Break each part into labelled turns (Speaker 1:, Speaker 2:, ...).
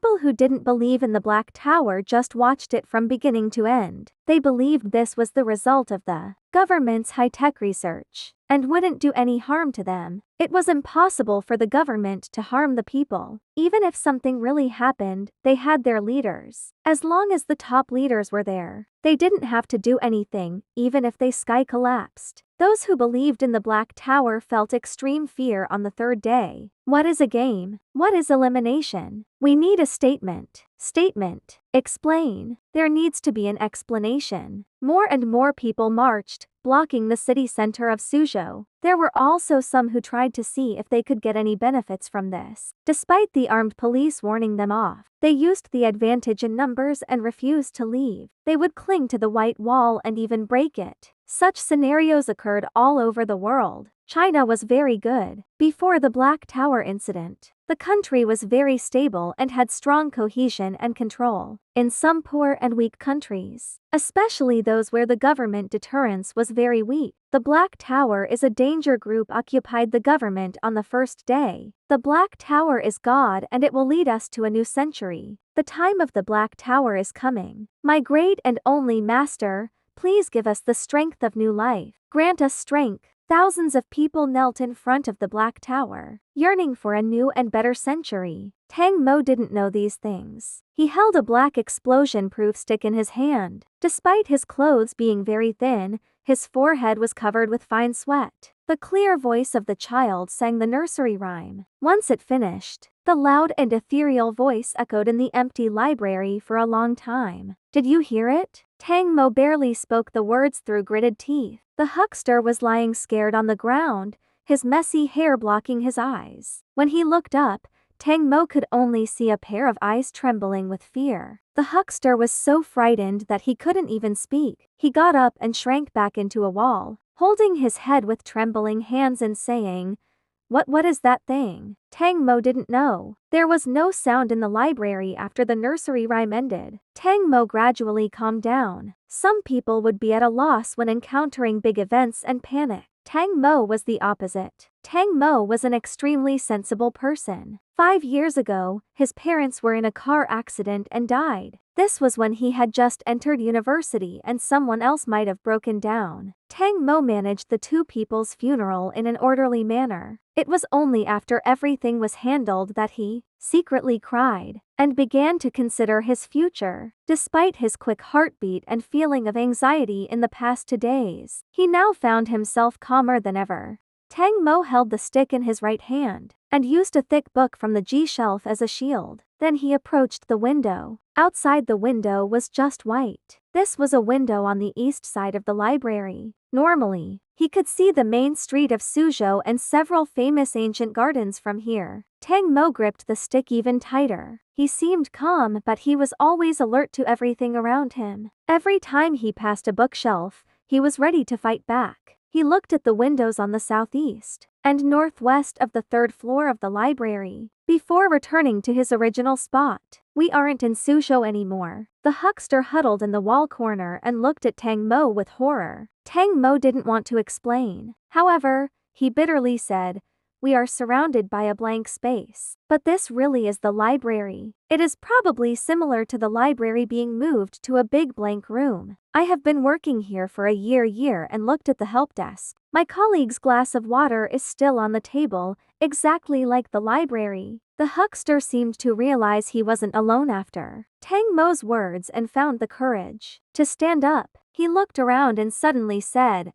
Speaker 1: People who didn't believe in the Black Tower just watched it from beginning to end. They believed this was the result of the government's high-tech research and wouldn't do any harm to them. It was impossible for the government to harm the people. Even if something really happened, they had their leaders. As long as the top leaders were there, they didn't have to do anything, even if the sky collapsed. Those who believed in the Black Tower felt extreme fear on the third day. What is a game? What is elimination? We need a statement. Statement. Explain. There needs to be an explanation. More and more people marched, blocking the city center of Suzhou. There were also some who tried to see if they could get any benefits from this. Despite the armed police warning them off, they used the advantage in numbers and refused to leave. They would cling to the white wall and even break it. Such scenarios occurred all over the world. China was very good. Before the Black Tower incident, the country was very stable and had strong cohesion and control. In some poor and weak countries, especially those where the government deterrence was very weak, the Black Tower is a danger group occupied the government on the first day. The Black Tower is God and it will lead us to a new century. The time of the Black Tower is coming. My great and only Master, please give us the strength of new life. Grant us strength. Thousands of people knelt in front of the Black Tower, yearning for a new and better century. Tang Mo didn't know these things. He held a black explosion-proof stick in his hand. Despite his clothes being very thin, his forehead was covered with fine sweat. The clear voice of the child sang the nursery rhyme. Once it finished, the loud and ethereal voice echoed in the empty library for a long time. Did you hear it? Tang Mo barely spoke the words through gritted teeth. The huckster was lying scared on the ground, his messy hair blocking his eyes. When he looked up, Tang Mo could only see a pair of eyes trembling with fear. The huckster was so frightened that he couldn't even speak. He got up and shrank back into a wall, holding his head with trembling hands and saying, What is that thing? Tang Mo didn't know. There was no sound in the library after the nursery rhyme ended. Tang Mo gradually calmed down. Some people would be at a loss when encountering big events and panic. Tang Mo was the opposite. Tang Mo was an extremely sensible person. 5 years ago, his parents were in a car accident and died. This was when he had just entered university and someone else might have broken down. Tang Mo managed the two people's funeral in an orderly manner. It was only after everything was handled that he secretly cried and began to consider his future. Despite his quick heartbeat and feeling of anxiety in the past 2 days, he now found himself calmer than ever. Tang Mo held the stick in his right hand and used a thick book from the G-shelf as a shield. Then he approached the window. Outside the window was just white. This was a window on the east side of the library. Normally, he could see the main street of Suzhou and several famous ancient gardens from here. Tang Mo gripped the stick even tighter. He seemed calm, but he was always alert to everything around him. Every time he passed a bookshelf, he was ready to fight back. He looked at the windows on the southeast and northwest of the 3rd floor of the library before returning to his original spot. We aren't in Suzhou anymore. The huckster huddled in the wall corner and looked at Tang Mo with horror. Tang Mo didn't want to explain. However, he bitterly said, We are surrounded by a blank space. But this really is the library. It is probably similar to the library being moved to a big blank room. I have been working here for a year and looked at the help desk. My colleague's glass of water is still on the table, exactly like the library. The huckster seemed to realize he wasn't alone after Tang Mo's words and found the courage to stand up. He looked around and suddenly said,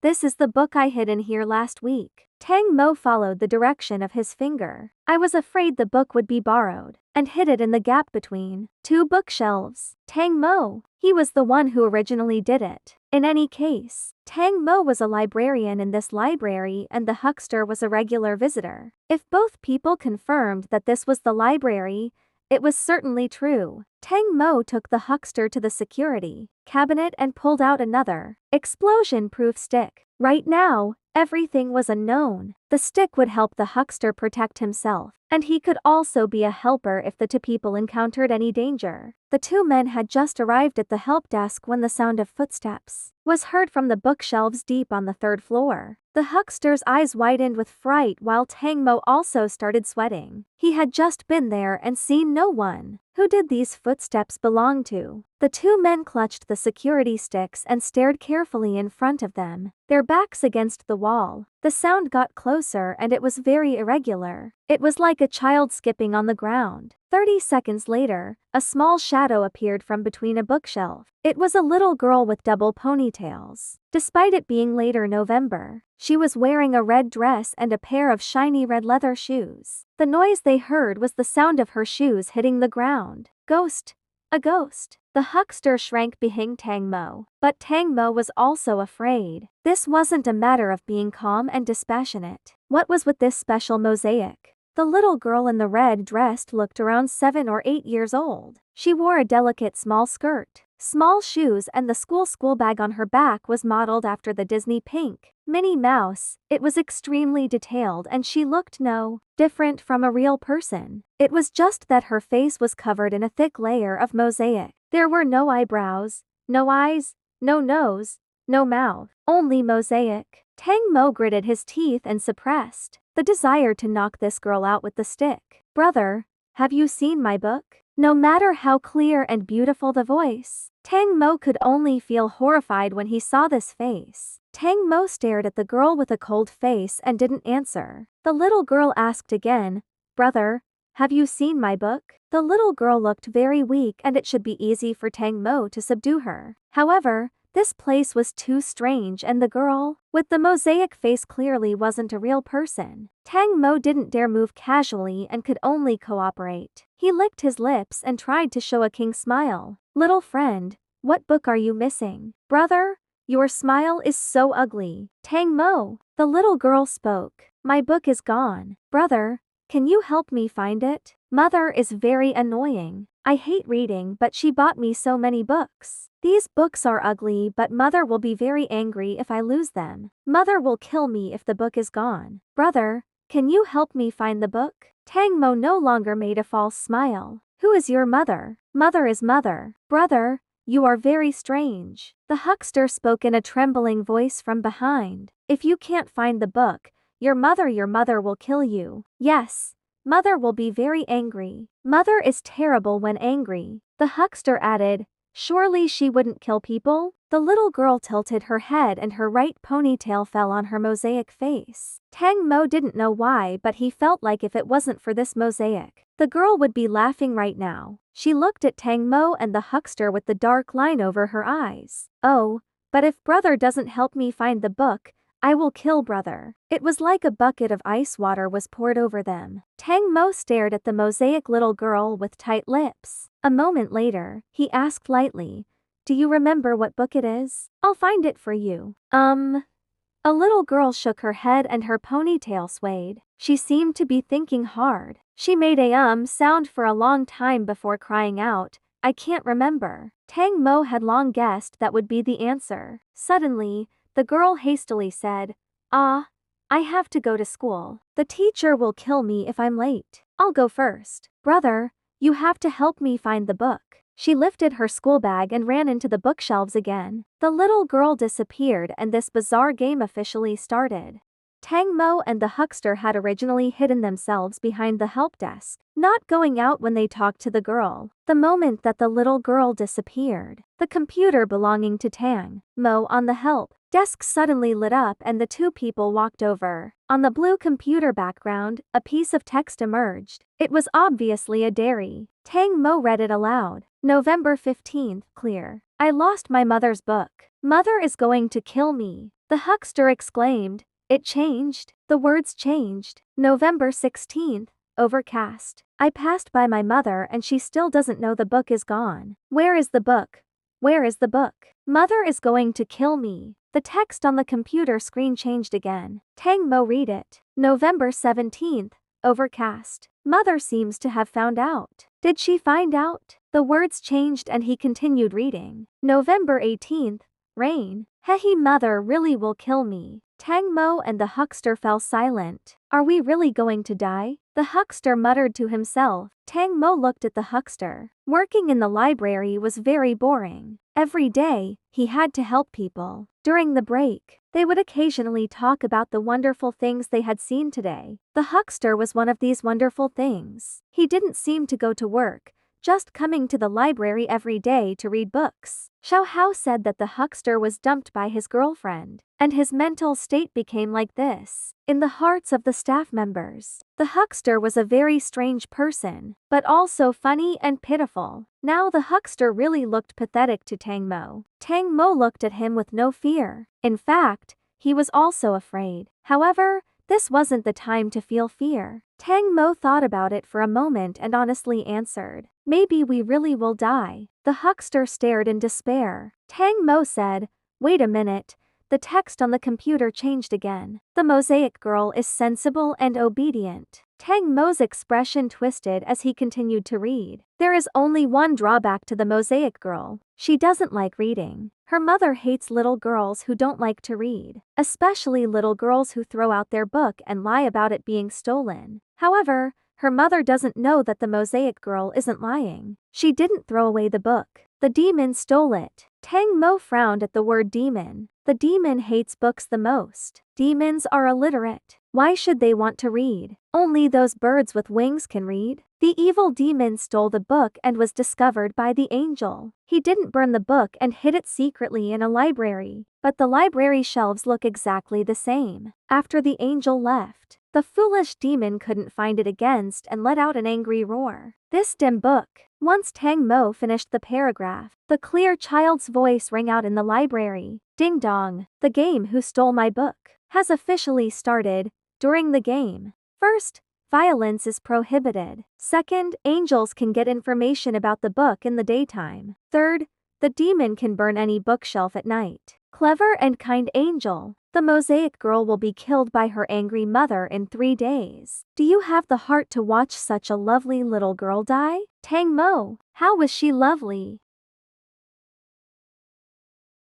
Speaker 1: This is the book I hid in here last week. Tang Mo followed the direction of his finger. I was afraid the book would be borrowed and hid it in the gap between 2 bookshelves. Tang Mo, he was the one who originally did it. In any case, Tang Mo was a librarian in this library and the huckster was a regular visitor. If both people confirmed that this was the library, it was certainly true. Tang Mo took the huckster to the security cabinet and pulled out another explosion-proof stick. Right now, everything was unknown. The stick would help the huckster protect himself, and he could also be a helper if the 2 people encountered any danger. The 2 men had just arrived at the help desk when the sound of footsteps was heard from the bookshelves deep on the 3rd floor. The huckster's eyes widened with fright while Tang Mo also started sweating. He had just been there and seen no one. Who did these footsteps belong to? The two men clutched the security sticks and stared carefully in front of them, their backs against the wall. The sound got closer and it was very irregular. It was like a child skipping on the ground. 30 seconds later, a small shadow appeared from between a bookshelf. It was a little girl with double ponytails. Despite it being later November, she was wearing a red dress and a pair of shiny red leather shoes. The noise they heard was the sound of her shoes hitting the ground. Ghost! A ghost! The huckster shrank behind Tang Mo, but Tang Mo was also afraid. This wasn't a matter of being calm and dispassionate. What was with this special mosaic? The little girl in the red dress looked around 7 or 8 years old. She wore a delicate small skirt, small shoes, and the school bag on her back was modeled after the Disney pink Minnie Mouse. It was extremely detailed and she looked no different from a real person. It was just that her face was covered in a thick layer of mosaic. There were no eyebrows, no eyes, no nose, no mouth, only mosaic. Tang Mo gritted his teeth and suppressed the desire to knock this girl out with the stick. Brother, have you seen my book? No matter how clear and beautiful the voice, Tang Mo could only feel horrified when he saw this face. Tang Mo stared at the girl with a cold face and didn't answer. The little girl asked again, Brother, have you seen my book? The little girl looked very weak and it should be easy for Tang Mo to subdue her. However, this place was too strange and the girl, with the mosaic face clearly wasn't a real person. Tang Mo didn't dare move casually and could only cooperate. He licked his lips and tried to show a king smile. Little friend, what book are you missing? Brother, your smile is so ugly. Tang Mo, the little girl spoke. My book is gone. Brother, can you help me find it? Mother is very annoying. I hate reading but she bought me so many books. These books are ugly but mother will be very angry if I lose them. Mother will kill me if the book is gone. Brother, can you help me find the book? Tang Mo no longer made a false smile. Who is your mother? Mother is mother. Brother, you are very strange. The huckster spoke in a trembling voice from behind. If you can't find the book, your mother will kill you. Yes, mother will be very angry. Mother is terrible when angry. The huckster added, surely she wouldn't kill people? The little girl tilted her head and her right ponytail fell on her mosaic face. Tang Mo didn't know why but he felt like if it wasn't for this mosaic, the girl would be laughing right now. She looked at Tang Mo and the huckster with the dark line over her eyes. Oh, but if brother doesn't help me find the book, I will kill brother. It was like a bucket of ice water was poured over them. Tang Mo stared at the mosaic little girl with tight lips. A moment later, he asked lightly, do you remember what book it is? I'll find it for you. A little girl shook her head and her ponytail swayed. She seemed to be thinking hard. She made a sound for a long time before crying out, I can't remember. Tang Mo had long guessed that would be the answer. Suddenly, the girl hastily said, I have to go to school. The teacher will kill me if I'm late. I'll go first. Brother, you have to help me find the book. She lifted her school bag and ran into the bookshelves again. The little girl disappeared and this bizarre game officially started. Tang Mo and the huckster had originally hidden themselves behind the help desk, not going out when they talked to the girl. The moment that the little girl disappeared, the computer belonging to Tang Mo on the help desk suddenly lit up and the two people walked over. On the blue computer background, a piece of text emerged. It was obviously a diary. Tang Mo read it aloud. November 15th, clear. I lost my mother's book. Mother is going to kill me. The huckster exclaimed. It changed. The words changed. November 16th, overcast. I passed by my mother and she still doesn't know the book is gone. Where is the book? Where is the book? Mother is going to kill me. The text on the computer screen changed again. Tang Mo read it. November 17th, overcast. Mother seems to have found out. Did she find out? The words changed and he continued reading. November 18th, rain. Hehe, mother really will kill me. Tang Mo and the huckster fell silent. Are we really going to die? The huckster muttered to himself. Tang Mo looked at the huckster. Working in the library was very boring. Every day, he had to help people. During the break, they would occasionally talk about the wonderful things they had seen today. The huckster was one of these wonderful things. He didn't seem to go to work, just coming to the library every day to read books. Xiao Hao said that the huckster was dumped by his girlfriend, and his mental state became like this. In the hearts of the staff members, the huckster was a very strange person, but also funny and pitiful. Now the huckster really looked pathetic to Tang Mo. Tang Mo looked at him with no fear. In fact, he was also afraid. However, this wasn't the time to feel fear. Tang Mo thought about it for a moment and honestly answered, "Maybe we really will die." The huckster stared in despair. Tang Mo said, "Wait a minute." The text on the computer changed again. "The mosaic girl is sensible and obedient." Tang Mo's expression twisted as he continued to read. There is only one drawback to the mosaic girl. She doesn't like reading. Her mother hates little girls who don't like to read, especially little girls who throw out their book and lie about it being stolen. However, her mother doesn't know that the mosaic girl isn't lying. She didn't throw away the book. The demon stole it. Tang Mo frowned at the word demon. The demon hates books the most. Demons are illiterate. Why should they want to read? Only those birds with wings can read. The evil demon stole the book and was discovered by the angel. He didn't burn the book and hid it secretly in a library, but the library shelves look exactly the same. After the angel left, the foolish demon couldn't find it against and let out an angry roar. This dim book. Once Tang Mo finished the paragraph, the clear child's voice rang out in the library. Ding dong, the game Who Stole My Book has officially started. During the game, first, violence is prohibited. Second, angels can get information about the book in the daytime. Third, the demon can burn any bookshelf at night. Clever and kind angel. The mosaic girl will be killed by her angry mother in 3 days. Do you have the heart to watch such a lovely little girl die? Tang Mo, how was she lovely?